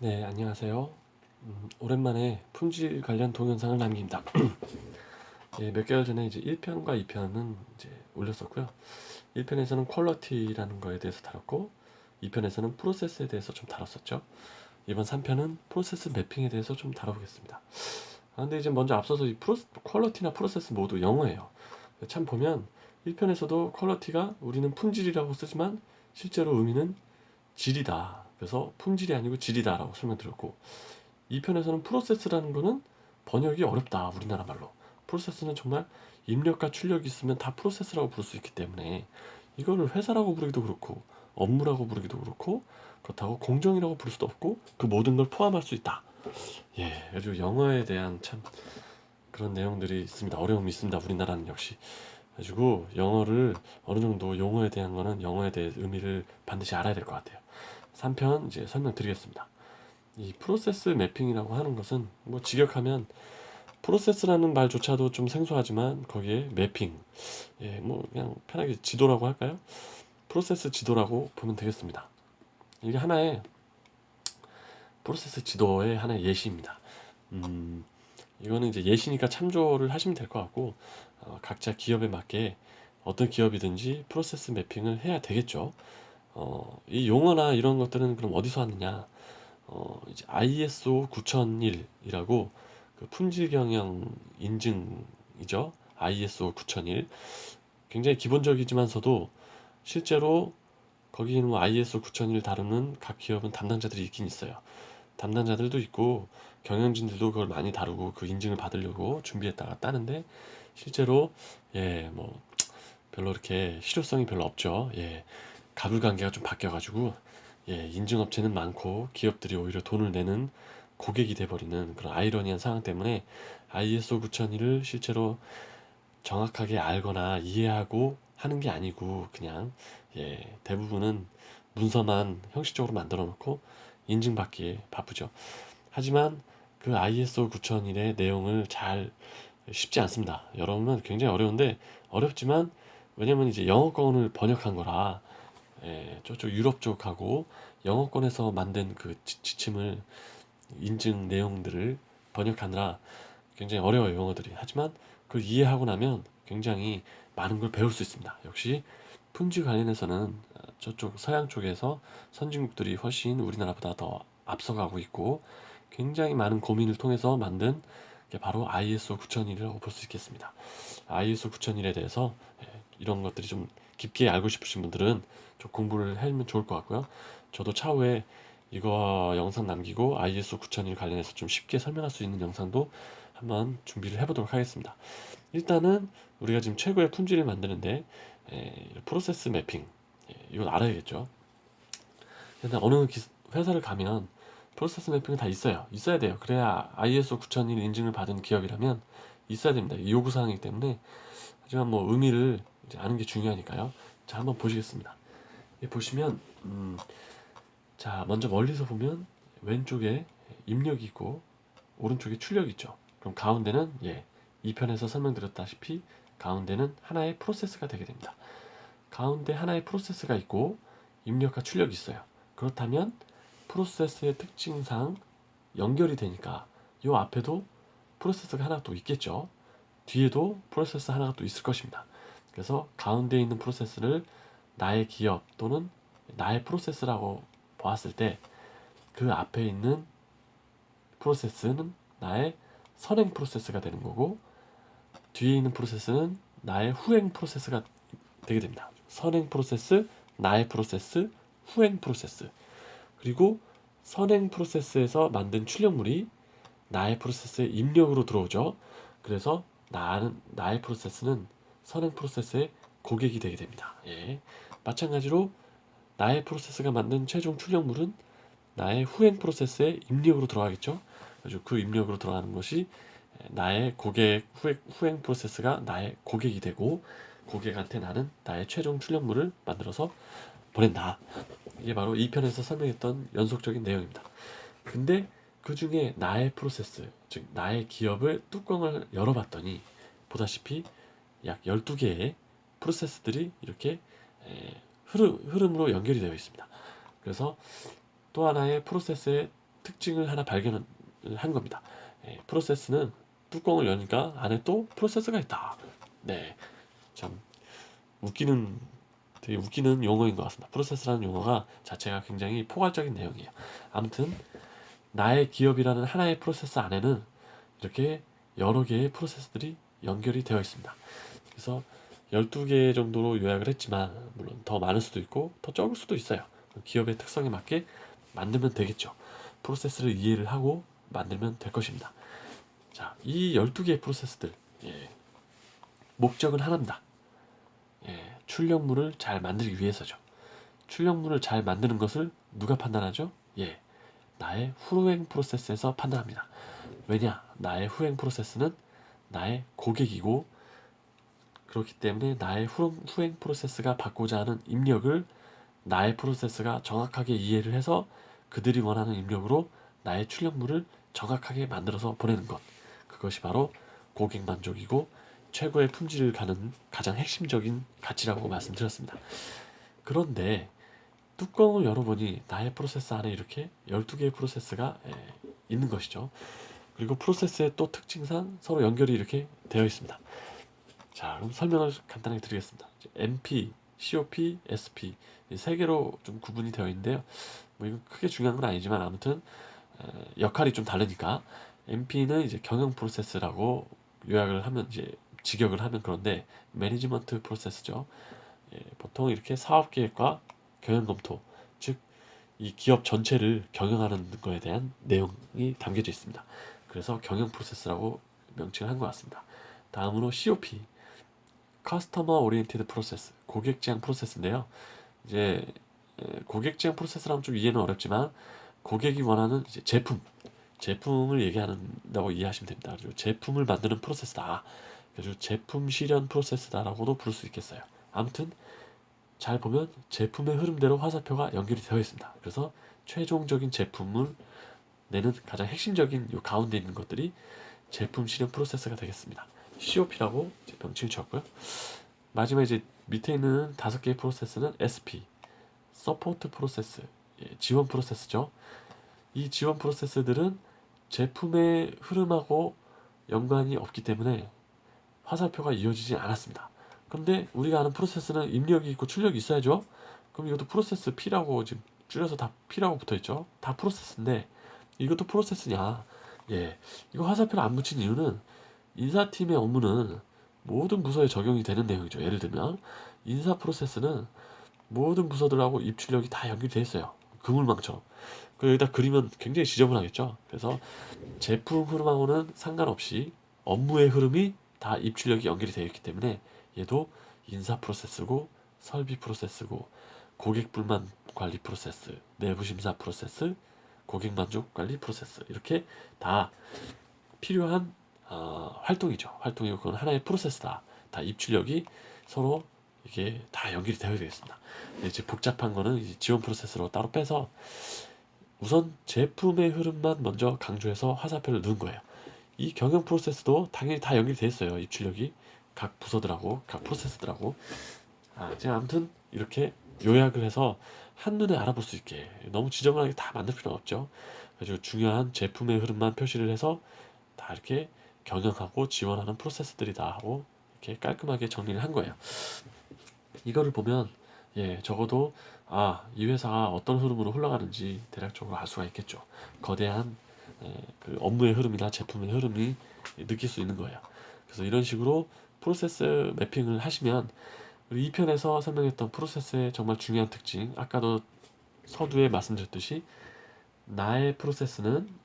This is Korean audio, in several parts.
네, 안녕하세요. 오랜만에 품질 관련 동영상을 남깁니다. 예, 몇 개월 전에 이제 1편과 2편은 이제 올렸었고요. 1편에서는 퀄러티라는 거에 대해서 다뤘고, 2편에서는 프로세스에 대해서 좀 다뤘었죠. 이번 3편은 프로세스 매핑에 대해서 좀 다뤄보겠습니다. 근데 이제 먼저 앞서서 퀄러티나 프로세스 모두 영어예요. 참 보면 1편에서도 퀄러티가 우리는 품질이라고 쓰지만 실제로 의미는 질이다. 그래서 품질이 아니고 질이다라고 설명드렸고, 이 편에서는 프로세스라는 거는 번역이 어렵다. 우리나라 말로 프로세스는 정말 입력과 출력이 있으면 다 프로세스라고 부를 수 있기 때문에 이거를 회사라고 부르기도 그렇고 업무라고 부르기도 그렇고, 그렇다고 공정이라고 부를 수도 없고 그 모든 걸 포함할 수 있다. 예, 아주 영어에 대한 참 그런 내용들이 있습니다. 어려움이 있습니다. 우리나라는 역시. 가지고 영어를 어느 정도 용어에 대한 거는 영어에 대해 의미를 반드시 알아야 될 것 같아요. 3편 이제 설명드리겠습니다. 이 프로세스 매핑이라고 하는 것은 뭐 직역하면 프로세스라는 말조차도 좀 생소하지만 거기에 매핑, 예, 뭐 그냥 편하게 지도라고 할까요? 프로세스 지도라고 보면 되겠습니다. 이게 하나의 프로세스 지도의 하나의 예시입니다. 이거는 이제 예시니까 참조를 하시면 될 것 같고, 각자 기업에 맞게 어떤 기업이든지 프로세스 매핑을 해야 되겠죠. 이 용어나 이런 것들은 그럼 어디서 왔느냐? 이제 ISO 9001이라고 그 품질 경영 인증이죠. ISO 9001. 굉장히 기본적이지만서도 실제로 거기는 뭐 ISO 9001 다루는 각 기업은 담당자들이 있긴 있어요. 담당자들도 있고 경영진들도 그걸 많이 다루고 그 인증을 받으려고 준비했다가 따는데 실제로 뭐 별로 이렇게 실효성이 별로 없죠. 가불관계가 좀 바뀌어가지고 인증업체는 많고 기업들이 오히려 돈을 내는 고객이 돼버리는 그런 아이러니한 상황 때문에 ISO 9001을 실제로 정확하게 알거나 이해하고 하는 게 아니고 그냥 대부분은 문서만 형식적으로 만들어 놓고 인증받기에 바쁘죠. 하지만 그 ISO 9001의 내용을 잘 쉽지 않습니다. 여러분은 굉장히 어려운데 어렵지만 왜냐면 이제 영어권을 번역한 거라 저쪽 유럽 쪽하고 영어권에서 만든 그 지침을 인증 내용들을 번역하느라 굉장히 어려워요, 용어들이. 하지만 그걸 이해하고 나면 굉장히 많은 걸 배울 수 있습니다. 역시 품질 관련해서는 저쪽 서양 쪽에서 선진국들이 훨씬 우리나라보다 더 앞서가고 있고 굉장히 많은 고민을 통해서 만든 게 바로 ISO 9001이라고 볼 수 있겠습니다. ISO 9001에 대해서 이런 것들이 좀 깊게 알고 싶으신 분들은 좀 공부를 하면 좋을 것 같고요. 저도 차후에 이거 영상 남기고 ISO 9001 관련해서 좀 쉽게 설명할 수 있는 영상도 한번 준비를 해보도록 하겠습니다. 일단은 우리가 지금 최고의 품질을 만드는데 프로세스 매핑 이건 알아야겠죠. 근데 어느 회사를 가면 프로세스 매핑은 다 있어야 돼요. 그래야 ISO 9001 인증을 받은 기업이라면 있어야 됩니다. 요구사항이기 때문에. 하지만 뭐 의미를 이제 아는 게 중요하니까요. 자, 한번 보시겠습니다. 보시면 자, 먼저 멀리서 보면 왼쪽에 입력이 있고 오른쪽에 출력이 있죠. 그럼 가운데는 2편에서 설명드렸다시피 가운데는 하나의 프로세스가 되게 됩니다. 가운데 하나의 프로세스가 있고 입력과 출력이 있어요. 그렇다면 프로세스의 특징상 연결이 되니까 이 앞에도 프로세스가 하나 또 있겠죠. 뒤에도 프로세스 하나가 또 있을 것입니다. 그래서 가운데 있는 프로세스를 나의 기업 또는 나의 프로세스라고 보았을 때 그 앞에 있는 프로세스는 나의 선행 프로세스가 되는 거고 뒤에 있는 프로세스는 나의 후행 프로세스가 되게 됩니다. 선행 프로세스, 나의 프로세스, 후행 프로세스. 그리고 선행 프로세스에서 만든 출력물이 나의 프로세스에 입력으로 들어오죠. 그래서 나의 프로세스는 선행 프로세스의 고객이 되게 됩니다. 마찬가지로 나의 프로세스가 만든 최종 출력물은 나의 후행 프로세스에 입력으로 들어가겠죠. 그래서 그 입력으로 들어가는 것이 나의 후행 프로세스가 나의 고객이 되고 고객한테 나는 나의 최종 출력물을 만들어서 보낸다. 이게 바로 2편에서 설명했던 연속적인 내용입니다. 근데 그 중에 나의 프로세스, 즉 나의 기업을 뚜껑을 열어봤더니 보다시피 약 12개의 프로세스들이 이렇게 흐름으로 연결이 되어 있습니다. 그래서 또 하나의 프로세스의 특징을 하나 발견을 한 겁니다. 프로세스는 뚜껑을 여니까 안에 또 프로세서가 있다. 네, 참 되게 웃기는 용어인 것 같습니다. 프로세스라는 용어가 자체가 굉장히 포괄적인 내용이에요. 아무튼 나의 기업이라는 하나의 프로세스 안에는 이렇게 여러 개의 프로세스들이 연결이 되어 있습니다. 그래서 12개 정도로 요약을 했지만 물론 더 많을 수도 있고 더 적을 수도 있어요. 기업의 특성에 맞게 만들면 되겠죠. 프로세스를 이해를 하고 만들면 될 것입니다. 자, 이 12개의 프로세스들, 목적은 하나입니다. 출력물을 잘 만들기 위해서죠. 출력물을 잘 만드는 것을 누가 판단하죠? 나의 후행 프로세스에서 판단합니다. 왜냐? 나의 후행 프로세스는 나의 고객이고, 그렇기 때문에 나의 후행 프로세스가 받고자 하는 입력을 나의 프로세스가 정확하게 이해를 해서 그들이 원하는 입력으로 나의 출력물을 정확하게 만들어서 보내는 것. 그것이 바로 고객 만족이고 최고의 품질을 가는 가장 핵심적인 가치라고 말씀드렸습니다. 그런데 뚜껑을 열어보니 나의 프로세스 안에 이렇게 12개의 프로세스가 있는 것이죠. 그리고 프로세스의 또 특징상 서로 연결이 이렇게 되어 있습니다. 자, 그럼 설명을 간단하게 드리겠습니다. MP, COP, SP 이 세 개로 좀 구분이 되어 있는데요. 뭐 이건 크게 중요한 건 아니지만 아무튼 역할이 좀 다르니까 MP는 이제 경영 프로세스라고 요약을 하면 이제 직역을 하면 그런데 매니지먼트 프로세스죠. 보통 이렇게 사업 계획과 경영 검토, 즉 이 기업 전체를 경영하는 거에 대한 내용이 담겨져 있습니다. 그래서 경영 프로세스라고 명칭을 한 것 같습니다. 다음으로 COP, 커스터머 오리엔티드 프로세스, 고객 지향 프로세스인데요. 이제 고객 지향 프로세스라면 좀 이해는 어렵지만 고객이 원하는 이제 제품을 얘기한다고 이해하시면 됩니다. 그리고 제품을 만드는 프로세스다. 그래서 제품 실현 프로세스다라고도 부를 수 있겠어요. 아무튼 잘 보면 제품의 흐름대로 화살표가 연결이 되어 있습니다. 그래서 최종적인 제품을 내는 가장 핵심적인 이 가운데 있는 것들이 제품 실현 프로세스가 되겠습니다. COP라고 명칭을 줬고요. 마지막에 이제 밑에 있는 5개의 프로세스는 SP, 서포트 프로세스, 지원 프로세스죠. 이 지원 프로세스들은 제품의 흐름하고 연관이 없기 때문에 화살표가 이어지지 않았습니다. 근데 우리가 아는 프로세스는 입력이 있고 출력이 있어야죠. 그럼 이것도 프로세스 P라고 지금 줄여서 다 P라고 붙어있죠. 다 프로세스인데 이것도 프로세스냐? 이거 화살표를 안 붙인 이유는 인사팀의 업무는 모든 부서에 적용이 되는 내용이죠. 예를 들면 인사 프로세스는 모든 부서들하고 입출력이 다 연결되어 있어요. 그물망처럼. 여기다 그리면 굉장히 지저분하겠죠. 그래서 제품 흐름하고는 상관없이 업무의 흐름이 다 입출력이 연결이 되어 있기 때문에 얘도 인사 프로세스고 설비 프로세스고 고객 불만 관리 프로세스, 내부 심사 프로세스, 고객 만족 관리 프로세스 이렇게 다 필요한 활동이죠. 활동이고 그건 하나의 프로세스다. 다 입출력이 서로 이게 다 연결이 되어 있습니다. 이제 복잡한 거는 이제 지원 프로세스로 따로 빼서 우선 제품의 흐름만 먼저 강조해서 화살표를 넣은 거예요. 이 경영 프로세스도 당연히 다 연결이 돼 있어요. 입출력이 각 부서들하고 각 프로세스들하고. 제가 아무튼 이렇게 요약을 해서 한눈에 알아볼 수 있게 너무 지저분하게 다 만들 필요는 없죠. 그래서 중요한 제품의 흐름만 표시를 해서 다 이렇게 경영하고 지원하는 프로세스들이다 하고 이렇게 깔끔하게 정리를 한 거예요. 이거를 보면 적어도 이 회사가 어떤 흐름으로 흘러가는지 대략적으로 알 수가 있겠죠. 거대한 그 업무의 흐름이나 제품의 흐름이 느낄 수 있는 거예요. 그래서 이런 식으로 프로세스 매핑을 하시면 2편에서 설명했던 프로세스의 정말 중요한 특징, 아까도 서두에 말씀드렸듯이 나의 프로세스는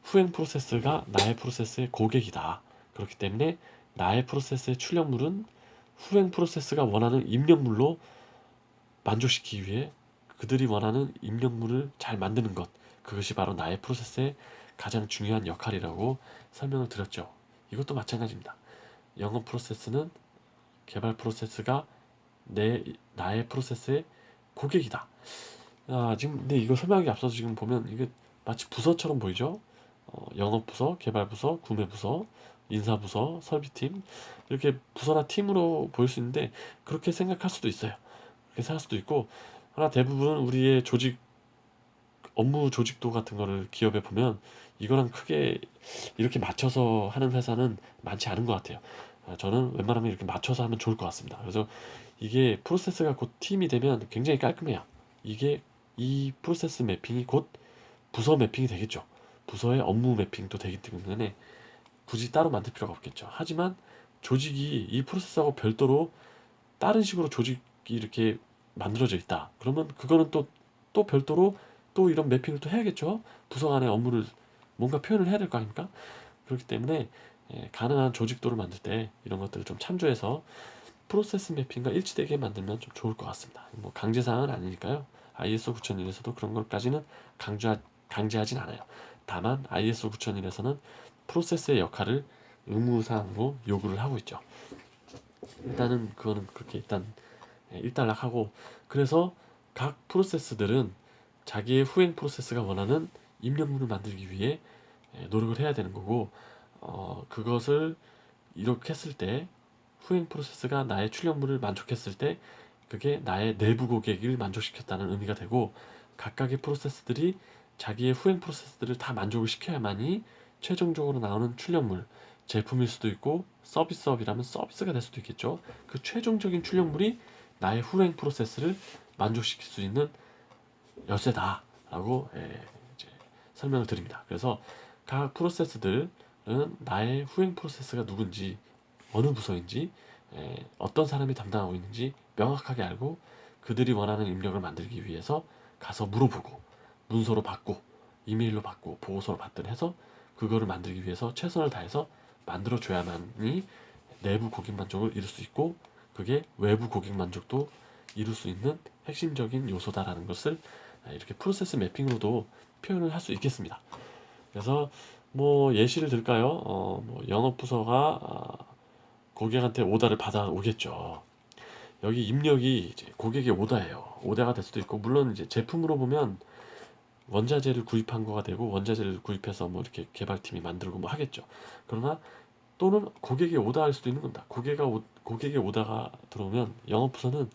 후행 프로세스가 나의 프로세스의 고객이다. 그렇기 때문에 나의 프로세스의 출력물은 후행 프로세스가 원하는 입력물로 만족시키기 위해 그들이 원하는 입력물을 잘 만드는 것, 그것이 바로 나의 프로세스의 가장 중요한 역할이라고 설명을 드렸죠. 이것도 마찬가지입니다. 영업 프로세스는 개발 프로세스가 나의 프로세스의 고객이다. 지금 근데 이거 설명하기 앞서서 지금 보면 이게 마치 부서처럼 보이죠? 영업부서, 개발부서, 구매부서, 인사부서, 설비팀 이렇게 부서나 팀으로 보일 수 있는데 그렇게 생각할 수도 있어요. 그렇게 생각할 수도 있고, 하나 대부분 우리의 조직 업무 조직도 같은 거를 기업에 보면 이거랑 크게 이렇게 맞춰서 하는 회사는 많지 않은 것 같아요. 저는 웬만하면 이렇게 맞춰서 하면 좋을 것 같습니다. 그래서 이게 프로세스가 곧 팀이 되면 굉장히 깔끔해요. 이게 이 프로세스 매핑이 곧 부서 매핑이 되겠죠. 부서의 업무 매핑도 되기 때문에 굳이 따로 만들 필요가 없겠죠. 하지만 조직이 이 프로세스하고 별도로 다른 식으로 조직이 이렇게 만들어져 있다. 그러면 그거는 또 별도로 또 이런 매핑을 또 해야겠죠. 부서 간의 업무를 뭔가 표현을 해야 될 거 아닙니까? 그렇기 때문에 가능한 조직도를 만들 때 이런 것들을 좀 참조해서 프로세스 매핑과 일치되게 만들면 좀 좋을 것 같습니다. 뭐 강제사항은 아니니까요. ISO 9001에서도 그런 것까지는 강제하진 않아요. 다만 ISO 9001에서는 프로세스의 역할을 의무사항으로 요구를 하고 있죠. 일단은 그거는 그렇게 일단 일단락하고, 그래서 각 프로세스들은 자기의 후행 프로세스가 원하는 입력문을 만들기 위해 노력을 해야 되는 거고, 그것을 이렇게 했을 때 후행 프로세스가 나의 출력물을 만족했을 때 그게 나의 내부 고객을 만족시켰다는 의미가 되고, 각각의 프로세스들이 자기의 후행 프로세스들을 다 만족을 시켜야만이 최종적으로 나오는 출력물, 제품일 수도 있고 서비스업이라면 서비스가 될 수도 있겠죠. 그 최종적인 출력물이 나의 후행 프로세스를 만족시킬 수 있는 열쇠다라고 이제 설명을 드립니다. 그래서 각 프로세스들은 나의 후행 프로세스가 누군지, 어느 부서인지, 어떤 사람이 담당하고 있는지 명확하게 알고 그들이 원하는 입력을 만들기 위해서 가서 물어보고 문서로 받고 이메일로 받고 보고서로 받든 해서 그거를 만들기 위해서 최선을 다해서 만들어줘야만이 내부 고객 만족을 이룰 수 있고, 그게 외부 고객 만족도 이룰 수 있는 핵심적인 요소다라는 것을 이렇게 프로세스 매핑으로도 표현을 할 수 있겠습니다. 그래서 뭐 예시를 들까요? 뭐 영업부서가 고객한테 오다를 받아오겠죠. 여기 입력이 이제 고객의 오다예요. 오다가 될 수도 있고, 물론 이제 제품으로 보면 원자재를 구입한 거가 되고 원자재를 구입해서 뭐 이렇게 개발팀이 만들고 뭐 하겠죠. 그러나 또는 고객이 오다할 수도 있는 겁니다. 고객의 오다가 들어오면 영업부서는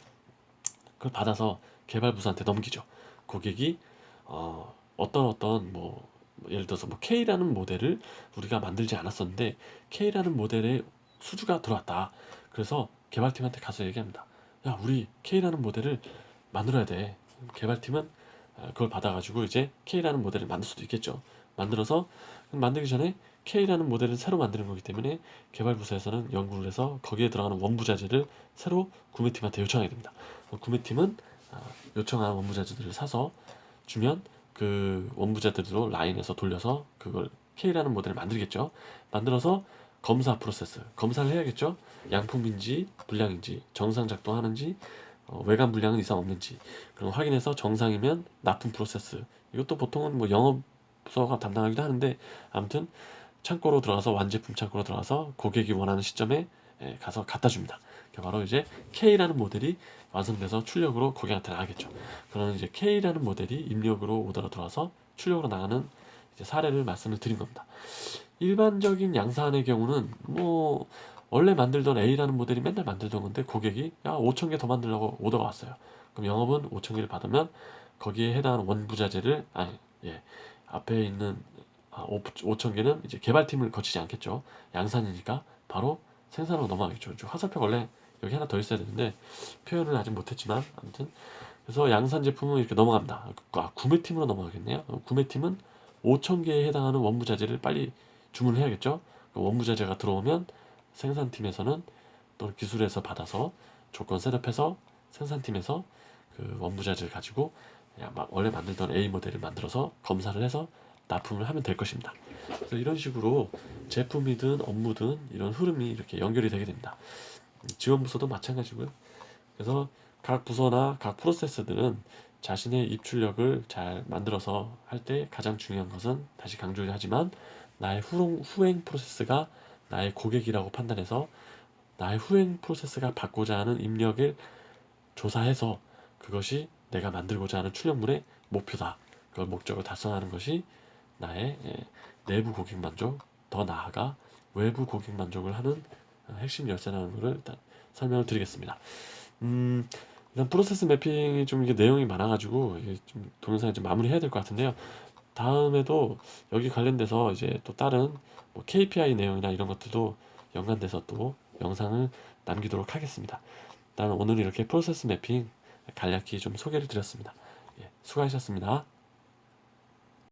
그걸 받아서 개발부서한테 넘기죠. 고객이 어떤 뭐 예를 들어서 뭐 K라는 모델을 우리가 만들지 않았었는데 K라는 모델의 수주가 들어왔다. 그래서 개발팀한테 가서 얘기합니다. 야, 우리 K라는 모델을 만들어야 돼. 개발팀은 그걸 받아가지고 이제 K라는 모델을 만들 수도 있겠죠. 만들어서 만들기 전에 K라는 모델을 새로 만드는 거기 때문에 개발부서에서는 연구를 해서 거기에 들어가는 원부자재를 새로 구매팀한테 요청하게 됩니다. 구매팀은 요청한 원부자재들을 사서 주면 그 원부자재들로 라인에서 돌려서 그걸 K라는 모델을 만들겠죠. 만들어서 검사 프로세스, 검사를 해야겠죠. 양품인지 불량인지, 정상 작동하는지, 외관 불량은 이상 없는지 그럼 확인해서 정상이면 납품 프로세스, 이것도 보통은 뭐 영업부서가 담당하기도 하는데, 아무튼 창고로 들어가서 완제품 창고로 들어가서 고객이 원하는 시점에 가서 갖다 줍니다. 바로 이제 K라는 모델이 완성돼서 출력으로 고객한테 나가겠죠. 그러면 이제 K라는 모델이 입력으로 오더가 들어와서 출력으로 나가는 이제 사례를 말씀을 드린 겁니다. 일반적인 양산의 경우는 뭐 원래 만들던 A라는 모델이 맨날 만들던 건데 고객이 야 5,000개 더 만들려고 오더가 왔어요. 그럼 영업은 5,000개를 받으면 거기에 해당하는 원부자재를 앞에 있는 5,000개는 이제 개발팀을 거치지 않겠죠. 양산이니까 바로 생산으로 넘어가겠죠. 화살표 원래 여기 하나 더 있어야 되는데 표현을 아직 못했지만 아무튼 그래서 양산 제품은 이렇게 넘어갑니다. 구매팀으로 넘어가겠네요. 구매팀은 5,000개에 해당하는 원부자재를 빨리 주문을 해야겠죠. 원부자재가 들어오면 생산팀에서는 또 기술에서 받아서 조건 셋업해서 생산팀에서 그 원부자재를 가지고 원래 만들던 A 모델을 만들어서 검사를 해서 납품을 하면 될 것입니다. 그래서 이런 식으로 제품이든 업무든 이런 흐름이 이렇게 연결이 되게 됩니다. 지원부서도 마찬가지고요. 그래서 각 부서나 각 프로세스들은 자신의 입출력을 잘 만들어서 할 때 가장 중요한 것은 다시 강조하지만 나의 후행 프로세스가 나의 고객이라고 판단해서 나의 후행 프로세스가 받고자 하는 입력을 조사해서 그것이 내가 만들고자 하는 출력물의 목표다. 그걸 목적을 달성하는 것이 나의 내부 고객 만족, 더 나아가 외부 고객 만족을 하는 핵심 열쇠라는 것을 일단 설명을 드리겠습니다. 일단 프로세스 매핑이 좀 이게 내용이 많아가지고 이게 좀 동영상을 좀 마무리해야 될 것 같은데요. 다음에도 여기 관련돼서 이제 또 다른 뭐 KPI 내용이나 이런 것들도 연관돼서 또 영상을 남기도록 하겠습니다. 일단 오늘 이렇게 프로세스 매핑 간략히 좀 소개를 드렸습니다. 예, 수고하셨습니다.